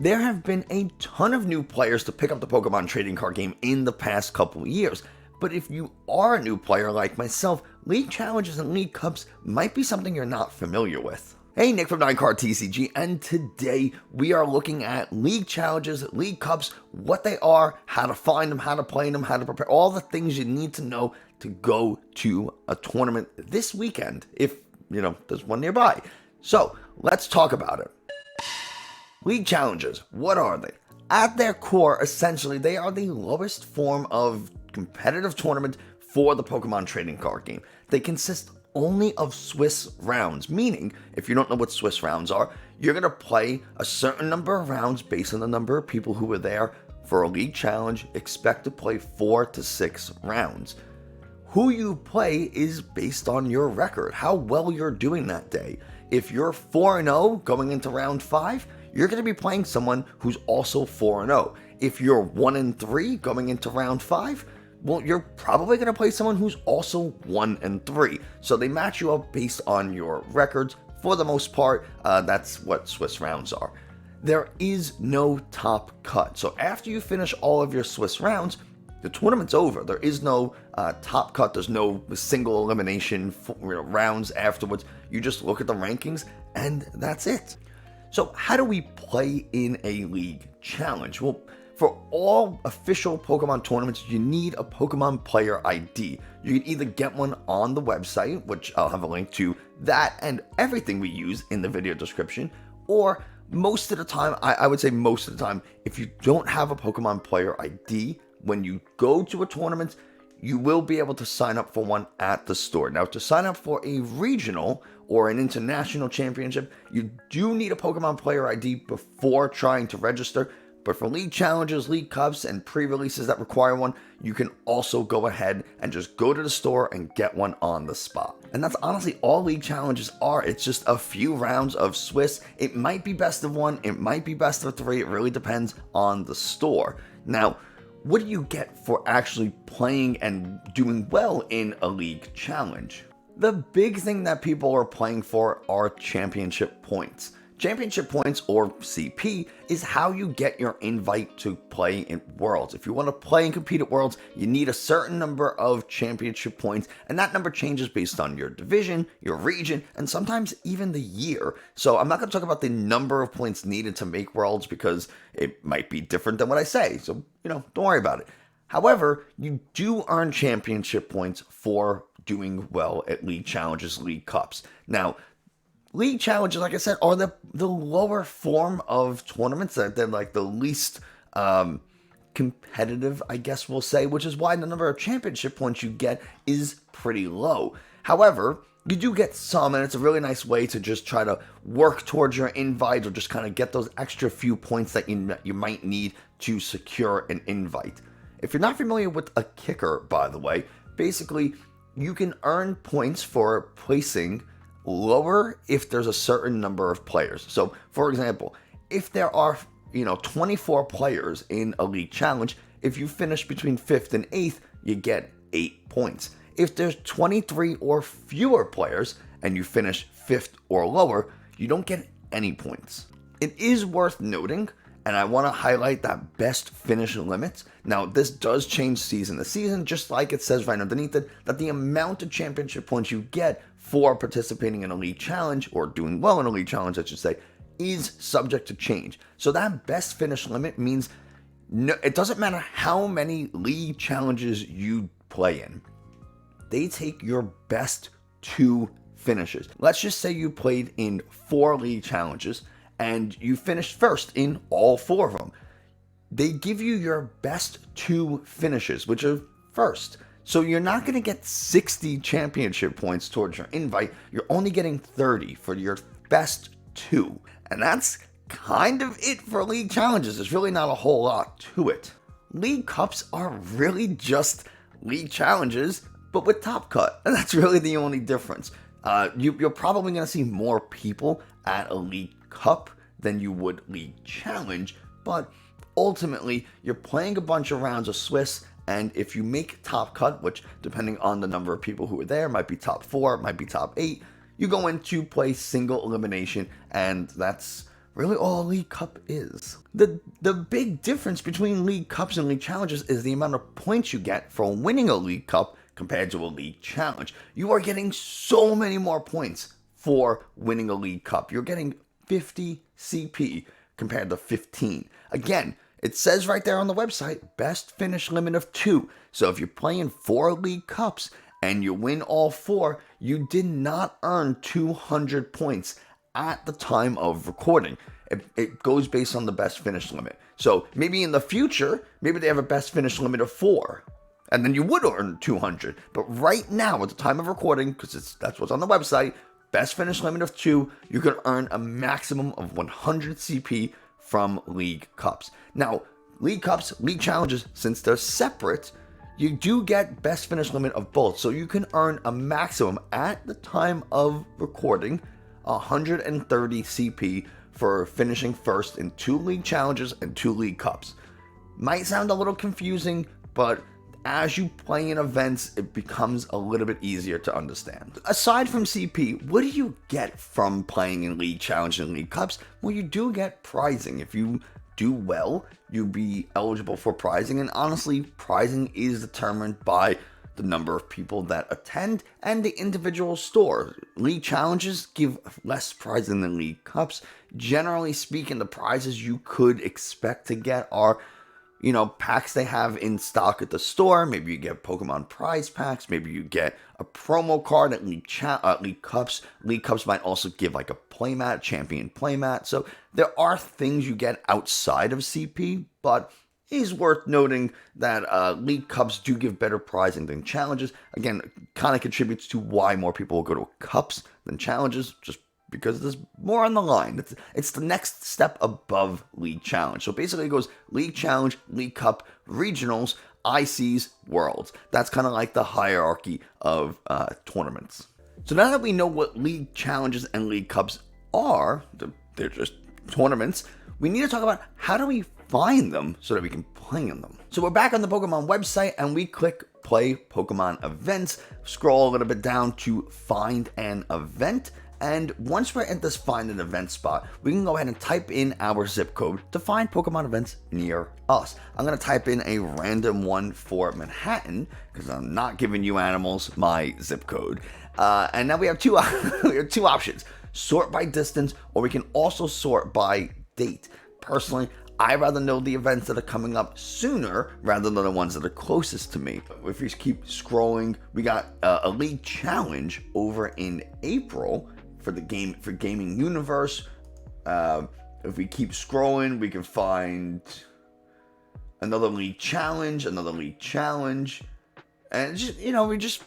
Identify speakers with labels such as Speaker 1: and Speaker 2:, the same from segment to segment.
Speaker 1: There have been a ton of new players to pick up the Pokemon trading card game in the past couple years, but if you are a new player like myself, League Challenges and League Cups might be something you're not familiar with. Hey, Nick from 9Card TCG, and today we are looking at League Challenges, League Cups, what they are, how to find them, how to play them, how to prepare, all the things you need to know to go to a tournament this weekend, if, there's one nearby. So, let's talk about it. League Challenges, what are they? At their core, essentially, they are the lowest form of competitive tournament for the Pokemon trading card game. They consist only of Swiss rounds, meaning, if you don't know what Swiss rounds are, you're going to play a certain number of rounds based on the number of people who are there for a League Challenge. Expect to play 4 to 6 rounds. Who you play is based on your record, how well you're doing that day. If you're 4-0 going into round 5, you're going to be playing someone who's also 4-0. If you're 1-3 going into round 5, well, you're probably going to play someone who's also 1-3. So they match you up based on your records. For the most part, that's what Swiss rounds are. There is no top cut. So after you finish all of your Swiss rounds, the tournament's over. There is no top cut. There's no single elimination rounds afterwards. You just look at the rankings, and that's it. So how do we play in a League Challenge? Well, for all official Pokemon tournaments, you need a Pokemon player ID. You can either get one on the website, which I'll have a link to that and everything we use in the video description, or most of the time, I would say most of the time, if you don't have a Pokemon player ID, when you go to a tournament, you will be able to sign up for one at the store. Now, to sign up for a regional or an international championship, you do need a Pokemon player ID before trying to register. But for League Challenges, League Cups, and pre-releases that require one, you can also go ahead and just go to the store and get one on the spot. And that's honestly all League Challenges are. It's just a few rounds of Swiss. It might be best of 1, it might be best of 3. It really depends on the store. Now, what do you get for actually playing and doing well in a League Challenge? The big thing that people are playing for are championship points. Championship points, or CP, is how you get your invite to play in Worlds. If you want to play and compete at Worlds, you need a certain number of championship points, and that number changes based on your division, your region, and sometimes even the year. So I'm not going to talk about the number of points needed to make Worlds because it might be different than what I say. So, don't worry about it. However, you do earn championship points for doing well at League Challenges, League Cups. Now, League Challenges, like I said, are the lower form of tournaments. They're like the least competitive, I guess we'll say, which is why the number of championship points you get is pretty low. However, you do get some, and it's a really nice way to just try to work towards your invite or just kind of get those extra few points that you might need to secure an invite. If you're not familiar with a kicker, by the way, basically you can earn points for placing lower if there's a certain number of players. So, for example, if there are, 24 players in a League Challenge, if you finish between 5th and 8th, you get 8 points. If there's 23 or fewer players and you finish 5th or lower, you don't get any points. It is worth noting, and I want to highlight that best finish limit. Now, this does change season to season, just like it says right underneath it, that the amount of championship points you get for participating in a League Challenge, or doing well in a League Challenge, I should say, is subject to change. So that best finish limit means it doesn't matter how many League Challenges you play in. They take your best 2 finishes. Let's just say you played in 4 League Challenges, and you finished first in all 4 of them. They give you your best 2 finishes, which are first. So you're not going to get 60 championship points towards your invite. You're only getting 30 for your best 2. And that's kind of it for League Challenges. There's really not a whole lot to it. League Cups are really just League Challenges, but with top cut. And that's really the only difference. You're probably going to see more people at a League Cup than you would League Challenge, but ultimately you're playing a bunch of rounds of Swiss, and if you make top cut, which depending on the number of people who are there might be top 4, might be top 8, you go into play single elimination, and that's really all a League Cup is. The big difference between League Cups and League Challenges is the amount of points you get for winning a League Cup compared to a League Challenge. You are getting so many more points for winning a League Cup. You're getting 50 CP compared to 15. Again, it says right there on the website, best finish limit of 2. So if you're playing 4 League Cups and you win all 4, you did not earn 200 points at the time of recording. It goes based on the best finish limit. So maybe in the future, maybe they have a best finish limit of 4. And then you would earn 200. But right now, at the time of recording, because that's what's on the website, best finish limit of 2, you can earn a maximum of 100 CP from League Cups. Now, League Cups, League Challenges, since they're separate, you do get best finish limit of both. So you can earn a maximum at the time of recording 130 CP for finishing first in 2 League Challenges and 2 League Cups. Might sound a little confusing, but as you play in events, it becomes a little bit easier to understand. Aside from CP, what do you get from playing in League Challenge and League Cups? Well, you do get prizing. If you do well, you'll be eligible for prizing, and honestly, prizing is determined by the number of people that attend and the individual store. League Challenges give less prizing than League Cups. Generally speaking, the prizes you could expect to get are packs they have in stock at the store. Maybe you get Pokemon prize packs. Maybe you get a promo card at League Cups. League Cups might also give like a playmat, champion playmat. So there are things you get outside of CP, but it is worth noting that League Cups do give better prizing than Challenges. Again, kind of contributes to why more people will go to Cups than Challenges, just because there's more on the line. It's the next step above League Challenge. So basically it goes League Challenge, League Cup, Regionals, ICs, Worlds. That's kind of like the hierarchy of tournaments. So now that we know what League Challenges and League Cups are, they're just tournaments, we need to talk about how do we find them so that we can play in them. So we're back on the Pokemon website and we click Play Pokemon Events, scroll a little bit down to Find an Event. And once we're at this find an event spot, we can go ahead and type in our zip code to find Pokemon events near us. I'm going to type in a random one for Manhattan because I'm not giving you animals my zip code. And now we have two options: sort by distance, or we can also sort by date. Personally, I rather know the events that are coming up sooner rather than the ones that are closest to me. If we keep scrolling, we got a League Challenge over in April for Gaming Universe. If we keep scrolling, we can find another League Challenge, and just, we just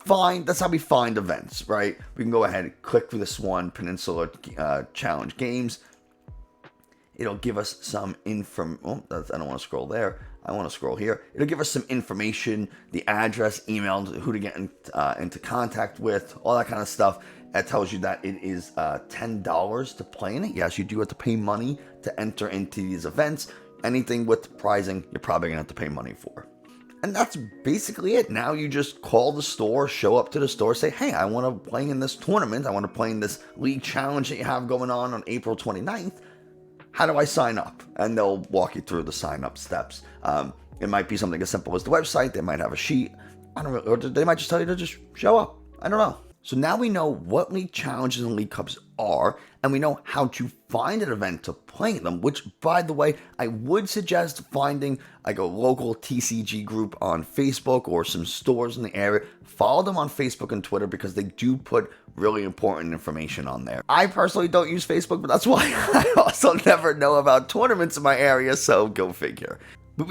Speaker 1: find. That's how we find events, right? We can go ahead and click for this one, Peninsula Challenge Games. It'll give us some info. Oh, I don't want to scroll there. I want to scroll here. It'll give us some information, the address, email, who to get into contact with, all that kind of stuff. It tells you that it is $10 to play in it. Yes, you do have to pay money to enter into these events. Anything with prizing, you're probably going to have to pay money for. And that's basically it. Now you just call the store, show up to the store, say, hey, I want to play in this tournament. I want to play in this League Challenge that you have going on April 29th. How do I sign up? And they'll walk you through the sign up steps. It might be something as simple as the website. They might have a sheet. I don't know. Or they might just tell you to just show up. I don't know. So now we know what League Challenges and League Cups are, and we know how to find an event to play them, which, by the way, I would suggest finding like a local TCG group on Facebook or some stores in the area. Follow them on Facebook and Twitter because they do put really important information on there. I personally don't use Facebook, but that's why I also never know about tournaments in my area, so go figure. But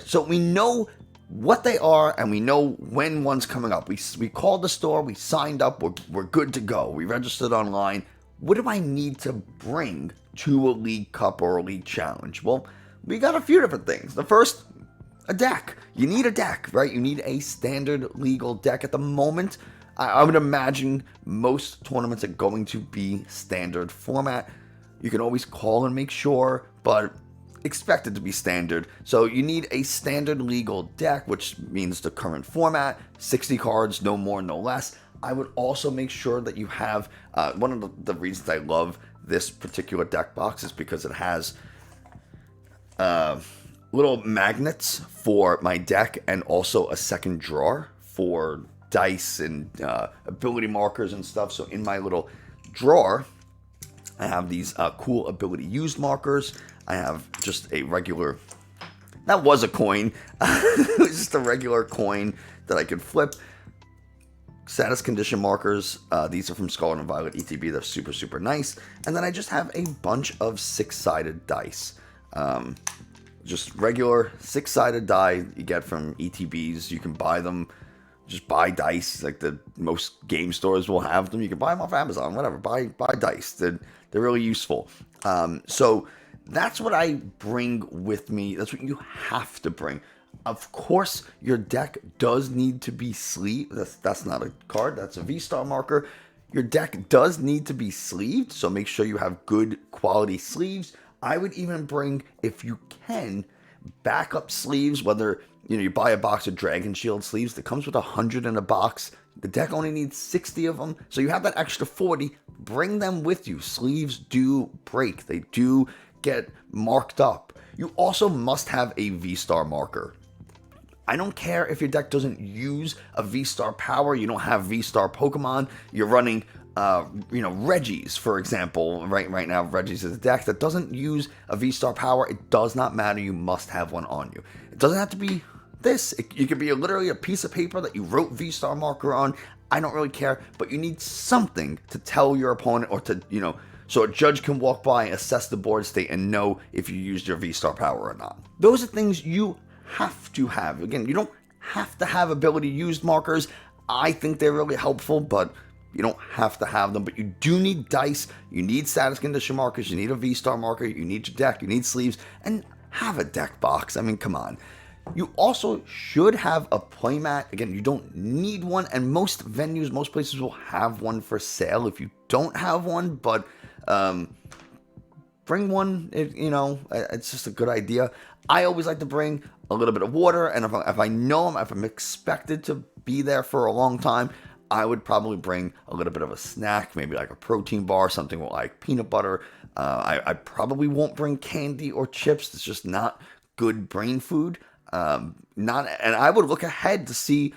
Speaker 1: so we know what they are, and we know when one's coming up. We called the store, we signed up, we're good to go. We registered online. What do I need to bring to a League Cup or a League Challenge? Well, we got a few different things. The first, a deck. You need a deck, right? You need a standard legal deck. At the moment, I would imagine most tournaments are going to be standard format. You can always call and make sure, but expect it to be standard. So you need a standard legal deck, which means the current format, 60 cards, no more, no less. I would also make sure that you have, one of the reasons I love this particular deck box is because it has little magnets for my deck and also a second drawer for dice and ability markers and stuff. So in my little drawer, I have these cool ability used markers. I have just a regular, that was a coin, it was just a regular coin that I could flip. Status condition markers, these are from Scarlet and Violet ETB, they're super, super nice. And then I just have a bunch of 6-sided dice. Just regular 6-sided die you get from ETBs. You can buy them, just buy dice, like the most game stores will have them. You can buy them off Amazon, whatever, buy dice. They're really useful. So that's what I bring with me. That's what you have to bring. Of course, your deck does need to be sleeved. That's not a card, that's a V-Star marker. Your deck does need to be sleeved, so make sure you have good quality sleeves. I would even bring, if you can, backup sleeves, whether you buy a box of Dragon Shield sleeves that comes with 100 in a box. The deck only needs 60 of them, so you have that extra 40. Bring them with you. Sleeves do break. They do get marked up. You also must have a V-Star marker. I don't care if your deck doesn't use a V-Star power, you don't have V-Star Pokemon, you're running Regis, for example. Right now, Regis is a deck that doesn't use a V-Star power. It does not matter. You must have one on you. It doesn't have to be this. It could be literally a piece of paper that you wrote V-Star marker on. I don't really care, but you need something to tell your opponent or to, so a judge can walk by, assess the board state, and know if you used your V-Star power or not. Those are things you have to have. Again, you don't have to have ability used markers. I think they're really helpful, but you don't have to have them. But you do need dice, you need status condition markers, you need a V-Star marker, you need your deck, you need sleeves, and have a deck box. I mean, come on. You also should have a playmat. Again, you don't need one, and most venues, most places will have one for sale if you don't have one, but bring one. It's just a good idea. I always like to bring a little bit of water, and if I know if I'm expected to be there for a long time, I would probably bring a little bit of a snack, maybe like a protein bar, something with like peanut butter. I probably won't bring candy or chips. It's just not good brain food. And I would look ahead to see,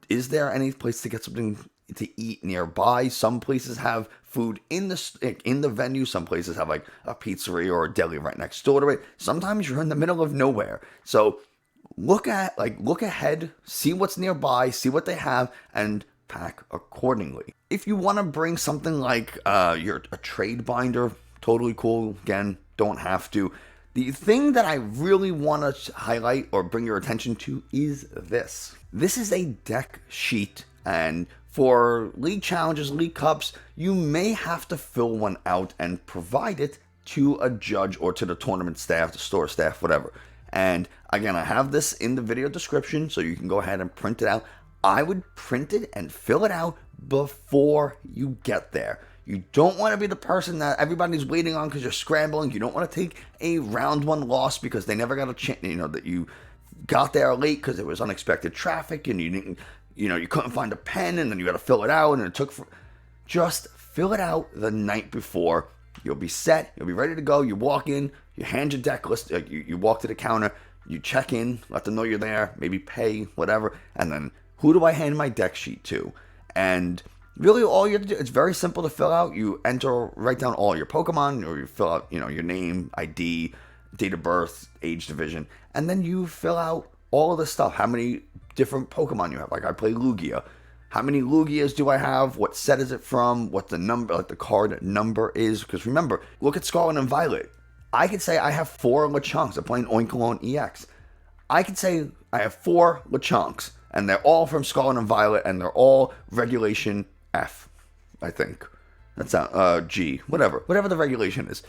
Speaker 1: is there any place to get something to eat nearby? Some places have food in the venue. Some places have like a pizzeria or a deli right next door to it. Sometimes you're in the middle of nowhere. So look ahead, see what's nearby, see what they have, and pack accordingly. If you want to bring something like a trade binder, totally cool. Again, don't have to. The thing that I really want to highlight or bring your attention to is this. This is a deck sheet, and for league challenges, league cups, you may have to fill one out and provide it to a judge or to the tournament staff, the store staff, whatever. And again, I have this in the video description, so you can go ahead and print it out. I would print it and fill it out before you get there. You don't want to be the person that everybody's waiting on because you're scrambling. You don't want to take a round one loss because they never got a chance, that you got there late because there was unexpected traffic and you didn't, you couldn't find a pen and then you got to fill it out and it took just fill it out the night before. You'll be set. You'll be ready to go. You walk in, you hand your deck list, you walk to the counter, you check in, let them know you're there, maybe pay, whatever, and then who do I hand my deck sheet to? And really all you have to do, it's very simple to fill out. You write down all your Pokemon, or you fill out, your name, ID, date of birth, age, division, and then you fill out all of the stuff. How many different Pokemon you have. Like I play Lugia. How many Lugias do I have? What set is it from? What the number, like the card number is? Because remember, look at Scarlet and Violet. I could say I have 4 Lechonks. I'm playing Oinkologne EX. I could say I have 4 Lechonks, and they're all from Scarlet and Violet, and they're all regulation F, I think. That's G, whatever the regulation is.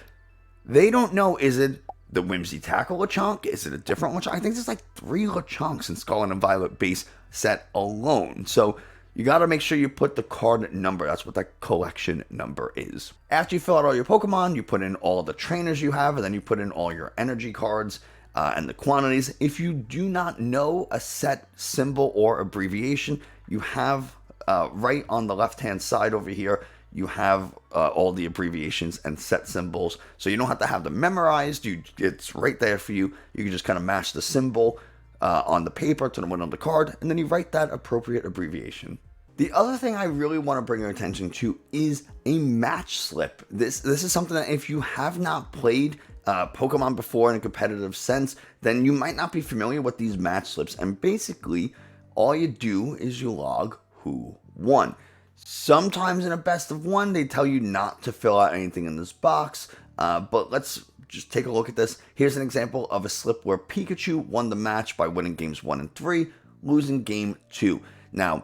Speaker 1: They don't know, is it the Whimsy Tackle Lechonk? Is it a different Lechonk? I think there's like 3 Lechonks in Scarlet and Violet base set alone. So you got to make sure you put the card number. That's what that collection number is. After you fill out all your Pokemon, you put in all the trainers you have, and then you put in all your energy cards and the quantities. If you do not know a set symbol or abbreviation, you have right on the left-hand side over here, you have all the abbreviations and set symbols, so you don't have to have them memorized. It's right there for you. You can just kind of match the symbol on the paper to the one on the card, and then you write that appropriate abbreviation. The other thing I really want to bring your attention to is a match slip. This is something that if you have not played Pokemon before in a competitive sense, then you might not be familiar with these match slips. And basically, all you do is you log who won. Sometimes in a best of one, they tell you not to fill out anything in this box, but let's just take a look at this. Here's an example of a slip where Pikachu won the match by winning games 1 and 3, losing game 2. Now,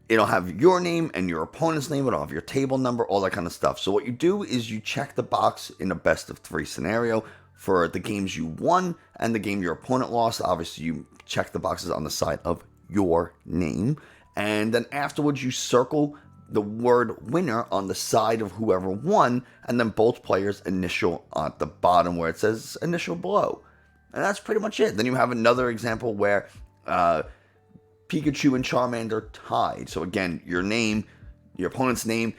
Speaker 1: it'll have your name and your opponent's name. It'll have your table number, all that kind of stuff. So what you do is you check the box in a best of 3 scenario for the games you won and the game your opponent lost. Obviously, you check the boxes on the side of your name. And then afterwards, you circle the word winner on the side of whoever won, and then both players' initial at the bottom where it says initial below. And that's pretty much it. Then you have another example where Pikachu and Charmander tied. So again, your name, your opponent's name.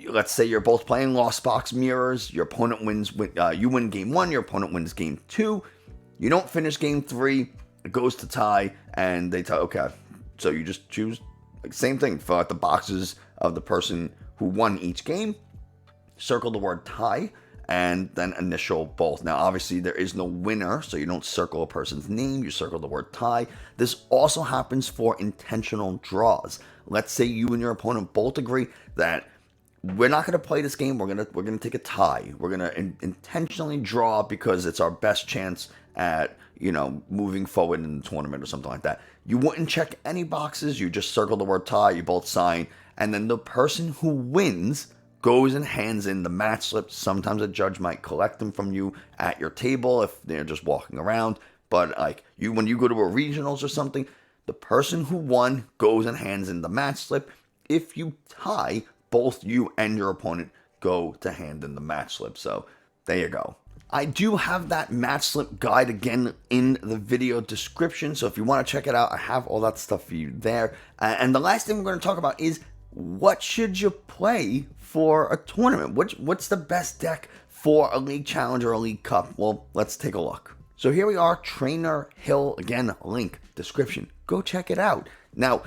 Speaker 1: Let's say you're both playing Lost Box Mirrors. Your opponent wins. You win game 1. Your opponent wins game 2. You don't finish game 3. It goes to tie, and they tie. Okay, so you just choose same thing. Fill out the boxes of the person who won each game. Circle the word tie, and then initial both. Now, obviously, there is no winner, so you don't circle a person's name, you circle the word tie. This also happens for intentional draws. Let's say you and your opponent both agree that we're not going to play this game, we're gonna take a tie. We're gonna intentionally draw because it's our best chance at, moving forward in the tournament or something like that. You wouldn't check any boxes, you just circle the word tie, you both sign, and then the person who wins goes and hands in the match slips. Sometimes a judge might collect them from you at your table if they're just walking around. But when you go to a regionals or something, the person who won goes and hands in the match slip. If you tie, both you and your opponent go to hand in the match slip. So there you go. I do have that match slip guide again in the video description. So if you want to check it out, I have all that stuff for you there. And the last thing we're going to talk about is what should you play for a tournament? What's the best deck for a League Challenge or a League Cup? Well, let's take a look. So here we are, Trainer Hill. Again, link, description. Go check it out. Now,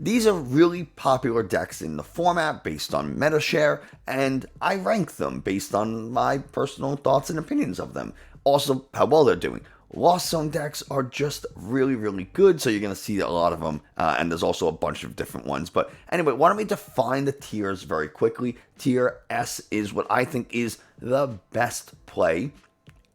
Speaker 1: these are really popular decks in the format based on MetaShare, and I rank them based on my personal thoughts and opinions of them. Also, how well they're doing. Lost Zone decks are just really, really good, so you're going to see a lot of them, and there's also a bunch of different ones. But anyway, why don't we define the tiers very quickly. Tier S is what I think is the best play.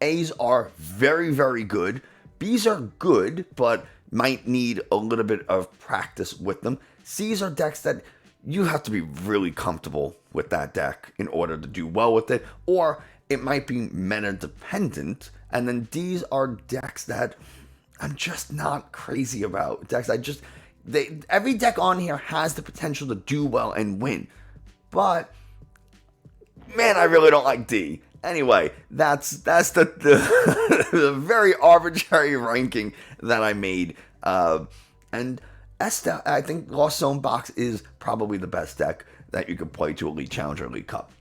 Speaker 1: A's are very, very good. B's are good, but might need a little bit of practice with them. C's are decks that you have to be really comfortable with that deck in order to do well with it, or it might be meta dependent. And then D's are decks that I'm just not crazy about. Decks every deck on here has the potential to do well and win, but man, I really don't like D. Anyway, that's the the very arbitrary ranking that I made. And S, I think Lost Zone Box is probably the best deck that you could play to a League Challenge or League Cup.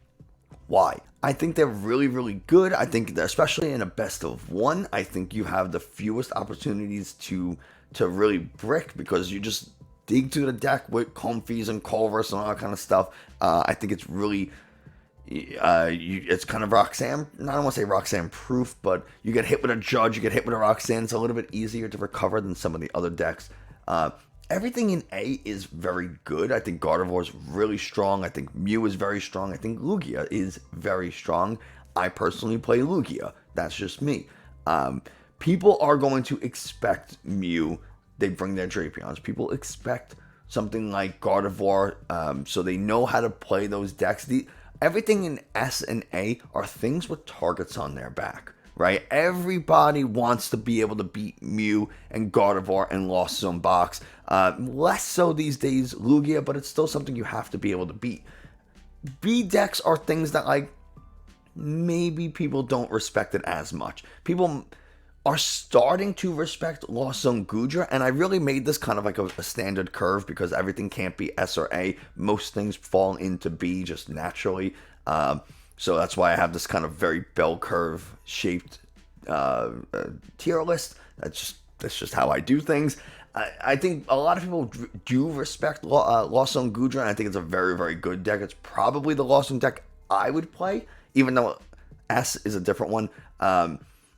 Speaker 1: Why? I think they're really, really good. I think that especially in a best of one, I think you have the fewest opportunities to really brick because you just dig through the deck with Comfeys and Culver's and all that kind of stuff. I think it's really... it's kind of Roxanne, I don't want to say Roxanne proof, but you get hit with a Judge, you get hit with a Roxanne, it's a little bit easier to recover than some of the other decks. Everything in A is very good. I think Gardevoir is really strong. I think Mew is very strong. I think Lugia is very strong. I personally play Lugia. That's just me. People are going to expect Mew. They bring their Drapions. People expect something like Gardevoir, so they know how to play those decks. Everything in S and A are things with targets on their back, right? Everybody wants to be able to beat Mew and Gardevoir and Lost Zone Box. Less so these days, Lugia, but it's still something you have to be able to beat. B decks are things that, maybe people don't respect it as much. People are starting to respect Lost Zone Goodra, and I really made this kind of like a standard curve because everything can't be S or A. Most things fall into B just naturally. So that's why I have this kind of very bell curve shaped tier list. That's just how I do things. I think a lot of people do respect Lost Zone Goodra, and I think it's a very, very good deck. It's probably the Lost Zone deck I would play, even though S is a different one.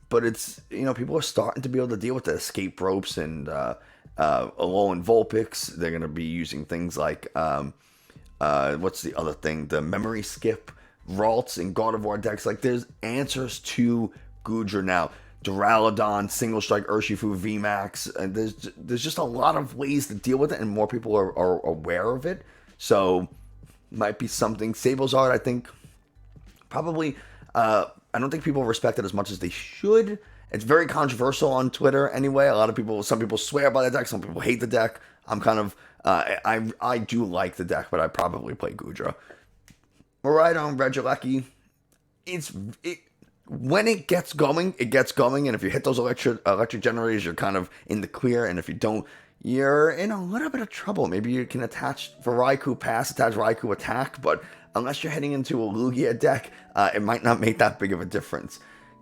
Speaker 1: But it's, people are starting to be able to deal with the escape ropes and Alolan Vulpix. They're going to be using things like, what's the other thing? The Memory Skip, Ralts, and Gardevoir decks. Like, there's answers to Goodra now. Duraludon, Single Strike, Urshifu, VMAX. And there's just a lot of ways to deal with it, and more people are aware of it. So, might be something. Sablezard, I think, probably... I don't think people respect it as much as they should. It's very controversial on Twitter anyway. Some people swear by the deck, some people hate the deck. I'm kind of, I do like the deck, but I probably play Goodra. Miraidon, Regieleki, when it gets going, and if you hit those electric generators, you're kind of in the clear, and if you don't, you're in a little bit of trouble. Maybe you can attach for Raikou Pass, attach Raikou Attack, but unless you're heading into a Lugia deck, it might not make that big of a difference.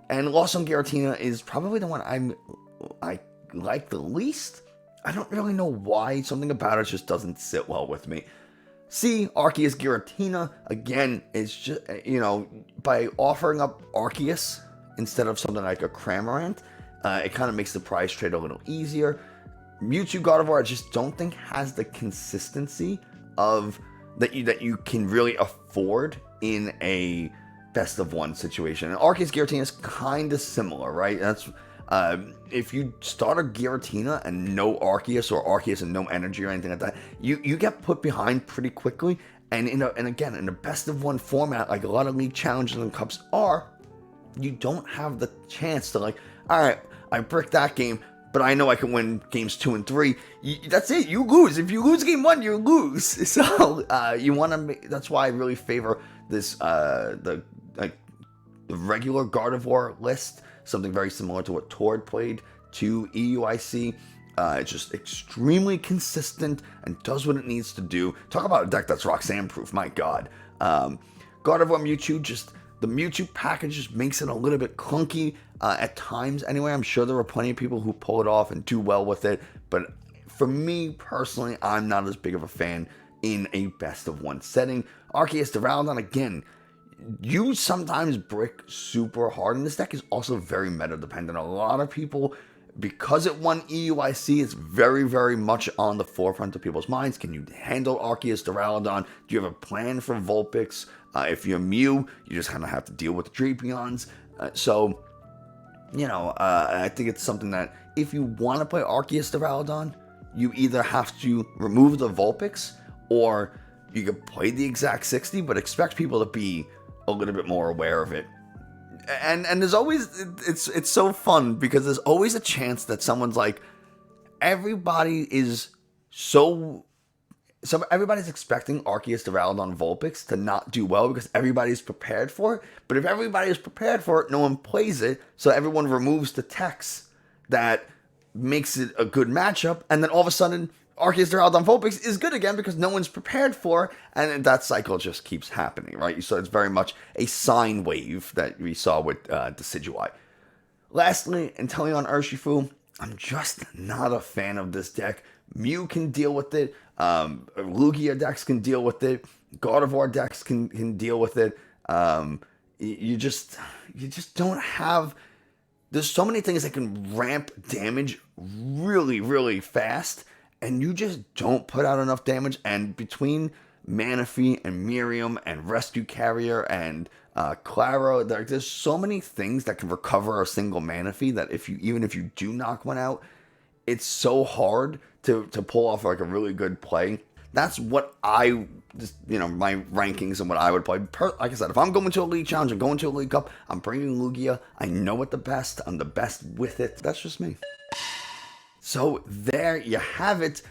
Speaker 1: And Lost Zone Giratina is probably the one I like the least. I don't really know why. Something about it just doesn't sit well with me. C, Arceus Giratina, again, it's just, by offering up Arceus instead of something like a Cramorant, it kind of makes the prize trade a little easier. Mewtwo Gardevoir, I just don't think has the consistency of that you can really afford in a best of one situation. And Arceus Giratina is kind of similar, right? That's if you start a Giratina and no Arceus, or Arceus and no energy or anything like that, you get put behind pretty quickly. And again in a best of one format, like a lot of league challenges and cups are, you don't have the chance to, like, all right, I bricked that game, but I know I can win games 2 and 3. That's it. You lose. If you lose game 1, you lose. So you want to. That's why I really favor this the regular Gardevoir list. Something very similar to what Tord played to EUIC. It's just extremely consistent and does what it needs to do. Talk about a deck that's Roxanne proof. My God. Gardevoir Mewtwo, the Mewtwo package just makes it a little bit clunky at times. Anyway, I'm sure there are plenty of people who pull it off and do well with it. But for me personally, I'm not as big of a fan in a best of one setting. Arceus Duraludon, again, you sometimes brick super hard. And this deck is also very meta dependent. A lot of people, because it won EUIC, it's very, very much on the forefront of people's minds. Can you handle Arceus Duraludon? Do you have a plan for Vulpix? If you're Mew, you just kind of have to deal with the Drapions. I think it's something that if you want to play Arceus Duraludon, you either have to remove the Vulpix, or you could play the exact 60, but expect people to be a little bit more aware of it. And there's always, it's so fun because there's always a chance that someone's like, everybody's expecting Arceus Duraludon Vulpix to not do well because everybody's prepared for it. But if everybody is prepared for it, no one plays it. So everyone removes the text that makes it a good matchup. And then all of a sudden, Arceus Duraludon Vulpix is good again because no one's prepared for it. And that cycle just keeps happening, right? So it's very much a sine wave that we saw with Decidueye. Lastly, Inteleon Urshifu, I'm just not a fan of this deck. Mew can deal with it. Lugia decks can deal with it. Gardevoir decks can deal with it. You just don't have. There's so many things that can ramp damage really, really fast, and you just don't put out enough damage. And between Manaphy and Miriam and Rescue Carrier and Claro, there's so many things that can recover a single Manaphy that even if you do knock one out, it's so hard to pull off like a really good play. That's what my rankings and what I would play. Like I said, if I'm going to a league challenge, I'm going to a league cup, I'm bringing Lugia. I know it the best. I'm the best with it. That's just me. So there you have it.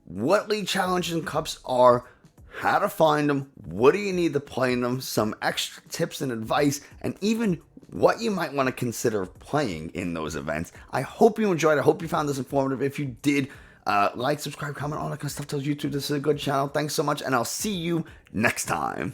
Speaker 1: What league challenges and cups are, how to find them, what do you need to play in them, some extra tips and advice, and even what you might want to consider playing in those events. I hope you enjoyed. I hope you found this informative. If you did, like, subscribe, comment, all that kind of stuff tells YouTube this is a good channel. Thanks so much, and I'll see you next time.